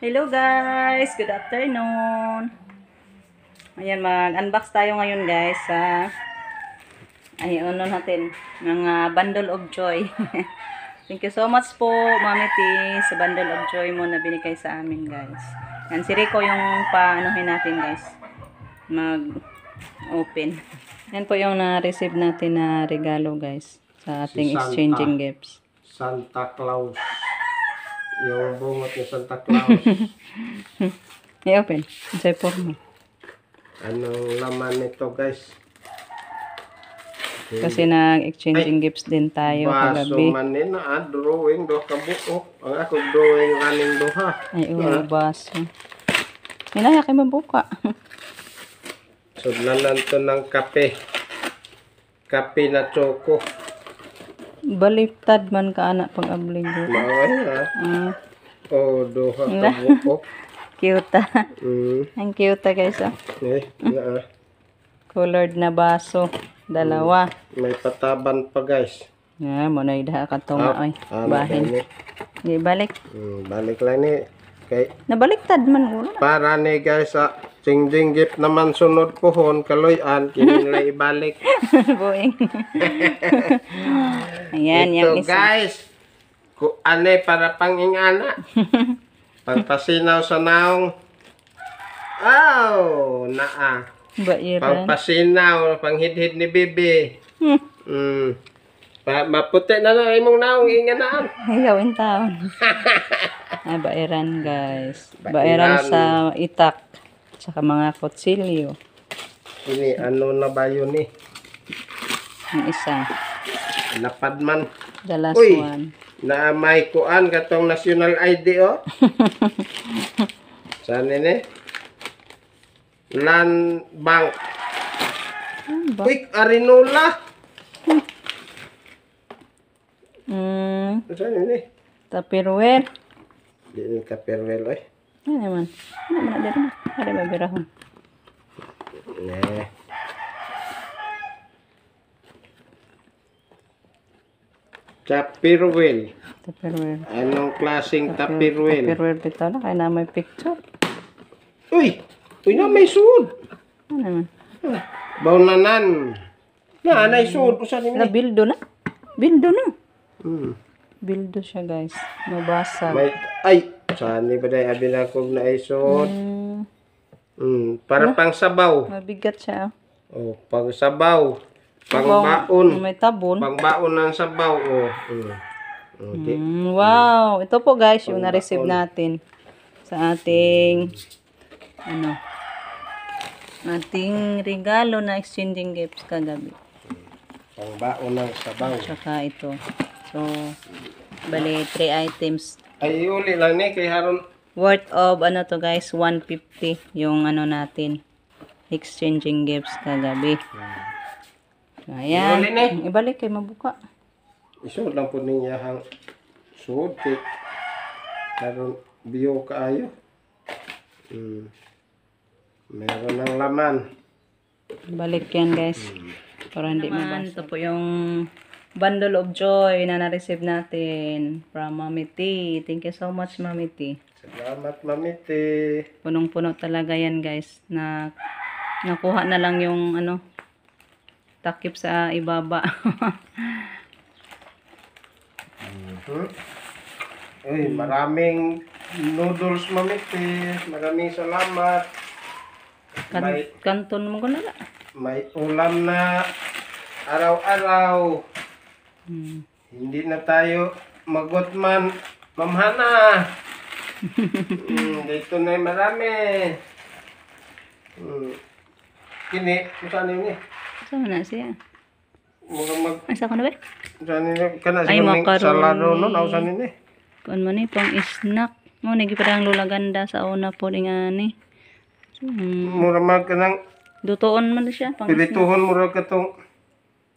Hello guys, good afternoon. Ayan, mag-unbox tayo ngayon guys sa ano natin, mga bundle of joy. Thank you so much po, Mami T, sa bundle of joy mo na binigay sa amin guys. Yan, si Rico yung paanohin natin guys. Mag-open. Yan po yung na-receive natin na regalo guys sa ating exchanging gifts. Santa Claus. Yung bungot ni Santa Claus. I-open. Say po mo. Anong laman nito guys? Kasi nag-exchanging gifts din tayo baso kagabi. man nina, drawing do kabuo. Ang ako drawing running duha. Ay, baso. Hinaya kayo mabuka. Sudlanan to ng kape. Kape na choco. Baliktad man ka anak pag abling ko. Maoy ha. Oh, duha kabuo. Cute. Ang cute guys. Na. Colored na baso. Dalawa. May pataban pa guys. Mo na idaha ka tunga oy. Bahin. Di balik. Balik lang ni. Kay nabaliktad man ulo. Para ni guys sa changing gift naman sunod pohon kaloyan kinilay ibalik. Boing. Ayan, ito yung isa. guys. Ane para pangingana. Pangpasinaw sa naong. Oh, naa. Bairan. Pangpasinaw, panghidhid ni bibi. Maputi na lang imong naong inganaan. Gawin taon. Ay, bairan guys. Bairan sa itak. Tsaka mga kutsilyo. Ini ano na ba yun eh? Yung isa. Lapad man. The last Uy, one. na may kuan katong national ID oh. Saan ini? Land Bank. Uy, Arinola. Saan ini? Tupperware. Di ka perwel ay. Ano naman? Ano naman na dito? Ada mabirahon. Tupperware. Tupperware. Anong klaseng Tupperware? Tupperware dito na. Kaya na may picture. Uy! Uy na may suod. Ano naman? Baunanan. Na, anay suod. Saan ini? Bildo na. Bildo na. Bildo siya guys. Mabasa. May, ay! Saan ni ba dahi abinakog na ay suod? Para pang sabaw. Mabigat siya. Oh, pang sabaw. Pangbaon. May tabon. Pangbaon ng sabaw. Oh. Wow. Ito po guys yung na-receive natin sa ating ating regalo na exchanging gifts kagabi. Pangbaon ng sabaw. Tsaka ito. So, bali 3 items. Ay, uli lang ni kay haron. Worth of ano to guys, 150 yung ano natin. Exchanging gifts kagabi. Ayan. Ibalik kay mabuka. Isuod lang po niya hang suod kay haron biyo kaayo. Meron ng laman. Balik yan guys. Para hindi mabasa. Ito po yung bundle of joy na na-receive natin from Mami T. Thank you so much Mami T. Salamat Mami T. Punong-puno talaga yan guys. Na nakuha na lang yung takip sa ibaba. Uy, maraming noodles Mami T. Maraming salamat. Kanton mo ko na. May ulam na araw-araw. Hindi na tayo magutman. Mamhana. Dito na marami. Kini, saan ini? Saan na siya? Asa ko na ba? Saan ini? Kana Ay, sa macaroni. salado no? Saan ini? Kuan man ni pang snack. Mo nigi parang lula ganda sa una po nga ni. Mura mag ka ng Dutoon man siya pang pilituhon mura ka tong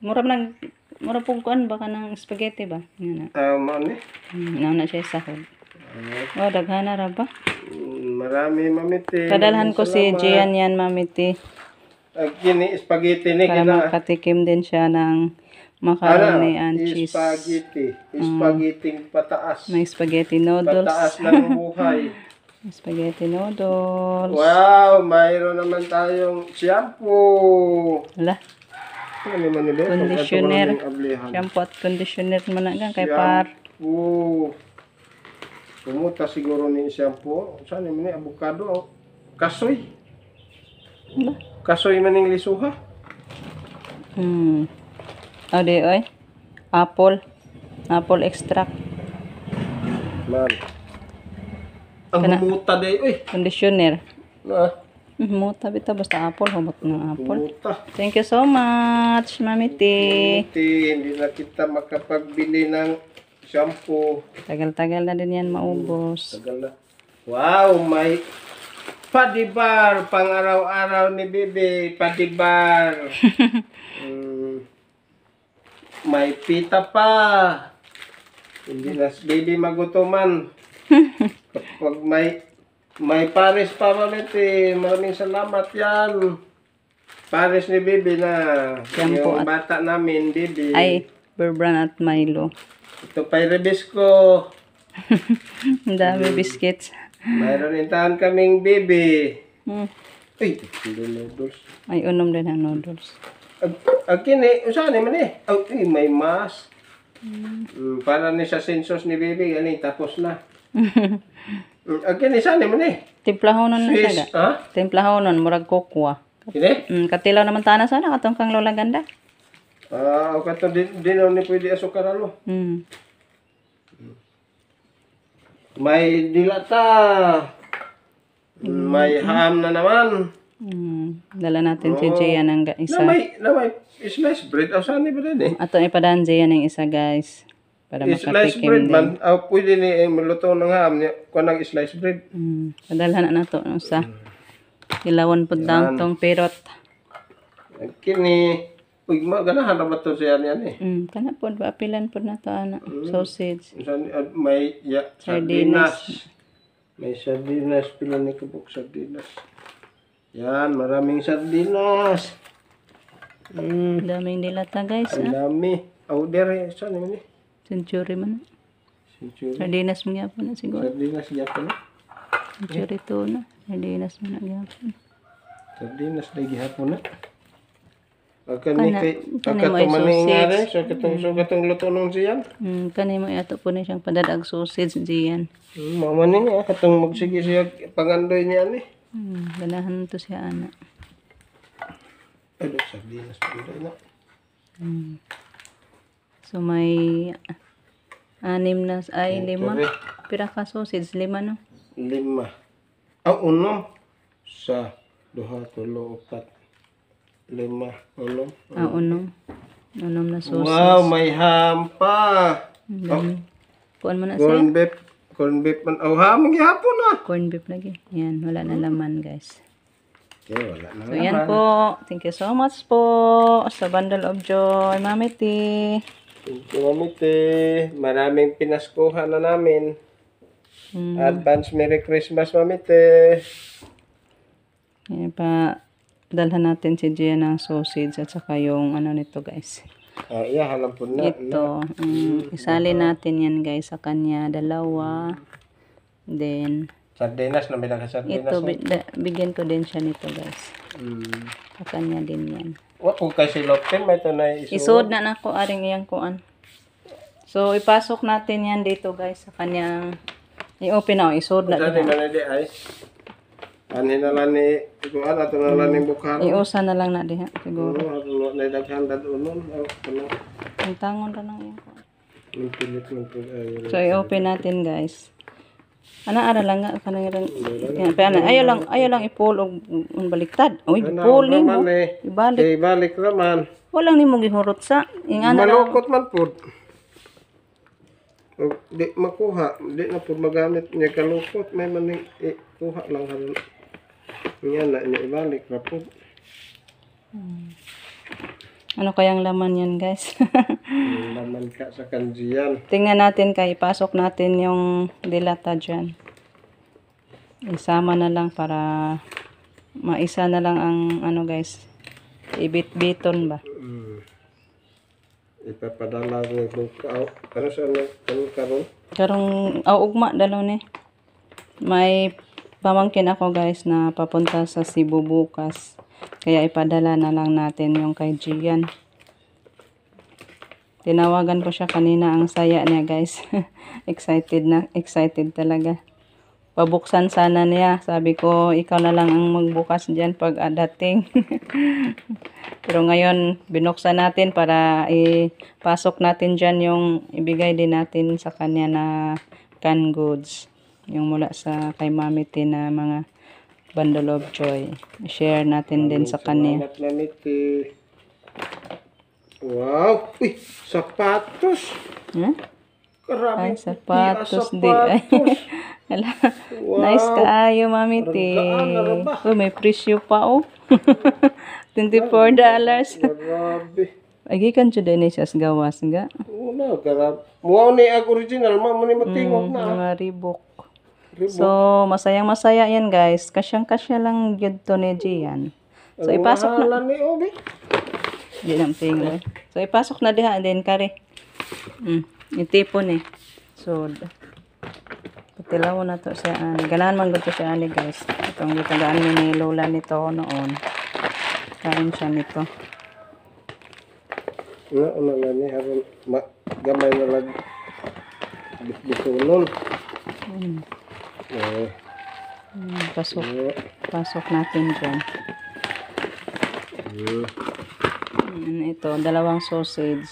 mura pong kuan baka ng spaghetti ba? Nga na. ni? Na siya sa hod. Oh, daghana ra ba? Marami Mami T. Kadalhan ko si Gian yan Mami T. Kini spaghetti ni Para kina. makatikim din siya ng macaroni and cheese. Spaghetti. Spaghetti pataas. May spaghetti noodles. Pataas ng buhay. Spaghetti noodles. Wow, mayroon naman tayong shampoo. Wala. Ano naman nila? Conditioner. Ito ablihan. Shampoo at conditioner man na gan kay par. Shampoo. Pumuta siguro ni shampoo. Saan naman ni avocado? Oh. Kasoy. Wala. Kasoy man yung lisuha. O di oy. Apple. Apple extract. Man. Ang humuta day. Uy. Conditioner. Na. Muta bita basta apple, humot ng apple. Humuta. Thank you so much, Mami T. Hindi na kita makapagbili ng shampoo. Tagal-tagal na din yan maubos. Tagal na. Wow, may padibar. Pang araw-araw ni Bibi. Padibar. May pita pa. Hindi na si Bibi magutuman. Kapag may pares pa ulit eh. Maraming salamat yan. Pares ni Bibi na. Shampoo Yung at- bata namin, Bibi. Ay, Bear Brand at Milo. Ito pa rebis ko. Ang dami biscuits. Mayroon intahan kaming Bibi. Uy, hindi noodles. Ay, unom din ang noodles. Kini, saan naman eh? May mas. Para ni sa census ni Bibi, gani, tapos na. Kini, saan naman eh? Timplahonon na siya Swiss, ga. ha? Timplahonon, murag kokwa. Kini? Katilaw naman tana sana, katong kang lola ganda. O kato, di na ni pwede asukar ano. May dilata. May ham na naman. Dala natin si Jaya ng isa. Na may sliced bread. Saan ni ba rin eh? Ato ipadaan Jaya ng isa, guys. Para Sliced makatikim bread din. man. Pwede ni maluto ng ham. Kung ng sliced bread. Padalhan na nato ng isa. Ilawan po daw tong perot. Kini. Uy, ganahan na ba ito siya niyan eh? Kana po, apilan po na to, ana. Sausage. May sardinas. May sardinas. Pila ni kabuk sardinas. Yan, maraming sardinas. Daming dilata, guys. Ang dami. Dere, saan naman eh? Century man. Century. Sardinas mo nga po na siguro. Sardinas yapon na. Century to na. Sardinas mo na gyapon. Sardinas na gihapon na. Kana- kana mo ay maningari. sausage. So katong luto nung siyan. Kanay mo ato po na siyang padadag sausage diyan. Mamaning katong magsige siya pangandoy niya ni. Ganahan to siya, ana. Ay, sardinas pandoy na. So may 6 na, ay 5. Sorry. Pira ka sausage, 5 no? 5. Unom. Sa, 2, 3, 4, 5, 6. Unom. Unom na sausage. Wow, may ham pa. Kuan mo na siya. Corn beef. Corn beef man. Ham, gihapon na. Corn beef lagi. Yan, wala na laman, guys. Okay, wala na. So, yan po. Thank you so much po sa Bundle of Joy, Mami T. Thank you, Mamite. Maraming pinaskuhan na namin. Advance Merry Christmas, Mamite. Yan pa. Dalhan natin si Gia ng sausage at saka yung ano nito, guys. Yeah, halam po na. Ito. Isali natin yan, guys, sa kanya. 2. Then, Sardinas na bilang sardinas. ito, bigyan ko din siya nito, guys. Sa kanya din yan. Wa ko kasi lopin, may ito na Isuod na nako aring iyang kuan. So, ipasok natin yan dito, guys, sa kanyang i-open na. Isuod na Saan din. na di ay? Anin na lang ni, ikuan, ato na lang ni bukhan. Iusa na lang na diha, siguro. Ato na daghan dad unon. Ang tangon ra ng iyang kuan. Pilit lang po. So, i-open natin, guys. Ana ara lang nga kanang yan pa ana ayo lang i-pull og baliktad. Oy, pull ni mo. Ibalik. Ibalik naman. Walang nimo gihurot sa ingana lang. Malukot man po. Di makuha. Di na po magamit niya kalukot. May maning kuha lang haron. Yan na niya ibalik na po. Ano kayang laman yan, guys? Laman ka sa kanjiyan. Tingnan natin kay ipasok natin yung dilata dyan. Isama na lang para maisa na lang ang ano, guys. Ibit-biton ba? Ipapadala ng buka. Ano sa ano karon? Karong ugma dalaw ni. May pamangkin ako guys na papunta sa Cebu bukas. Kaya ipadala na lang natin yung kay Gian. Tinawagan ko siya kanina, ang saya niya guys. Excited talaga. Pabuksan sana niya. Sabi ko, ikaw na lang ang magbukas dyan pag dating. Pero ngayon, binuksan natin para ipasok natin dyan yung ibigay din natin sa kanya na canned goods. Yung mula sa kay Mami T na mga bundle of joy. I-share natin din sa kanya. Salamat, Mami T. Wow! Uy! Sapatos! Huh? Karami Ay, sapatos di. sapatos. Hala, Wow. nice kaayo, Mami T. Parang gaan na ba? Oh, may presyo pa, oh. $24. Grabe. Agi kan jud ni siya sa gawas nga. Una, grabe. Muaw ni ang original, mo ni matingog na. Mga Reebok. Reebok. So, masayang-masaya yan, guys. Kasyang-kasya lang yun to ni Gian. So, Ang ipasok na. mahalan ni Obi. Di nang tingol. So, ipasok na diha din, kare. Itipon eh. So, patilaw na to siya. Ganahan man to siya, guys. Itong gitagaan ni Lola nito noon. Kain siya nito. Una na ni haron gamay na lag bitunon. Pasok. Pasok natin dyan. Ito, dalawang sausage.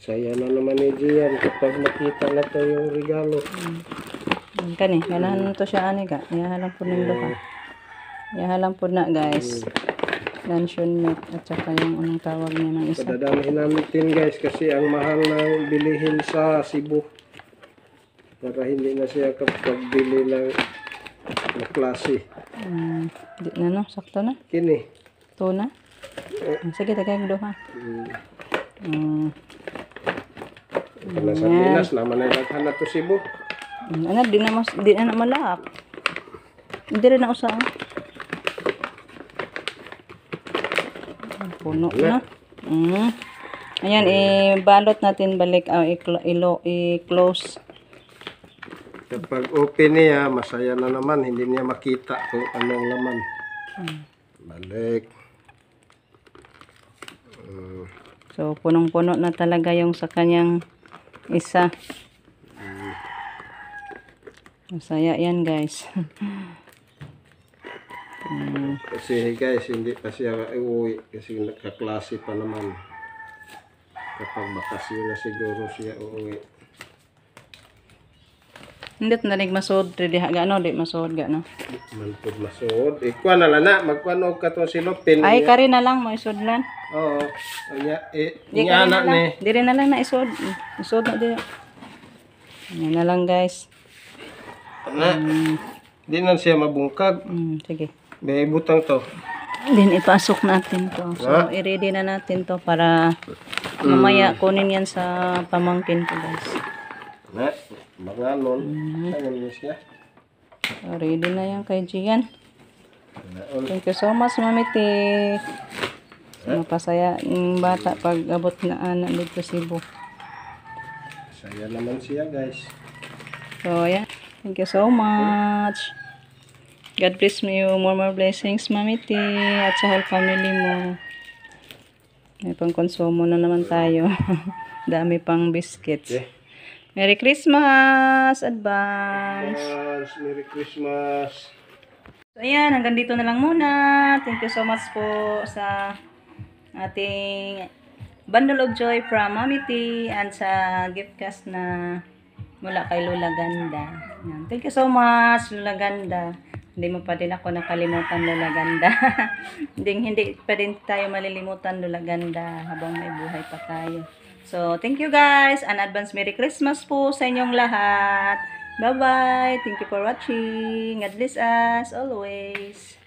Saya na naman ni Gian kapag nakita na to yung regalo. Kani, ganahan to siya ani ka. Iyahalang po ng duha. Iyahalang po na, guys. Luncheon meat at saka yung anong tawag niya ng isa. Padadamihin natin guys kasi ang mahal ng bilihin sa Cebu. Para hindi na siya kapag bili ng na klase. Di na no, sakto na. Kini. Ito na. Sige, tagay duha. Nasa Pinas naman ay daghan na to Cebu. Ano, di na malak. Hindi rin na usa. Puno na. Ayan, ibalot natin balik. I-close. Kapag open niya, masaya na naman. Hindi niya makita kung anong laman. Balik. So, punong-puno na talaga yung sa kanyang isa. Masaya yan, guys. Kasi guys, hindi pa siya uuwi kasi nakaklase pa naman. Kapag bakasyon na siguro siya uuwi. Hindi ito nalig masod. Di gano, di masod gano. Manpod masod. Ikuha na lang na. Magkuhanog ka itong silopin. Ay, kari na lang, may isod lang. Oo. Di Inya kari na na lang. ni. Di rin na lang na isod. Isod na di. Yan na lang, guys. Di na siya mabungkag. Sige. May butang to. Then, ipasok natin to. So, i-ready na natin to para mamaya kunin yan sa pamangkin ko, guys. Na. Mga nun. Ano niya siya? So, ready na yan kay Gian. Naon. Thank you so much, Mami T. Mapasaya yung bata pag abot na anak dito Cebu. Saya naman siya guys. So, yeah. Thank you so much. God bless you. More blessings, Mami T. At sa whole family mo. May pang-konsumo na naman tayo. Dami pang biscuits. Okay. Merry Christmas! Advance! Merry Christmas. So, ayan. Hanggang dito na lang muna. Thank you so much po sa ating Bundle of Joy from Mami T and sa gift cast na mula kay Lola Ganda. Ayan. Thank you so much, Lola Ganda. Hindi mo pa din ako nakalimutan, Lola Ganda. hindi pa din tayo malilimutan, Lola Ganda, habang may buhay pa tayo. So, thank you guys. An advance Merry Christmas po sa inyong lahat. Bye-bye. Thank you for watching. God bless us always.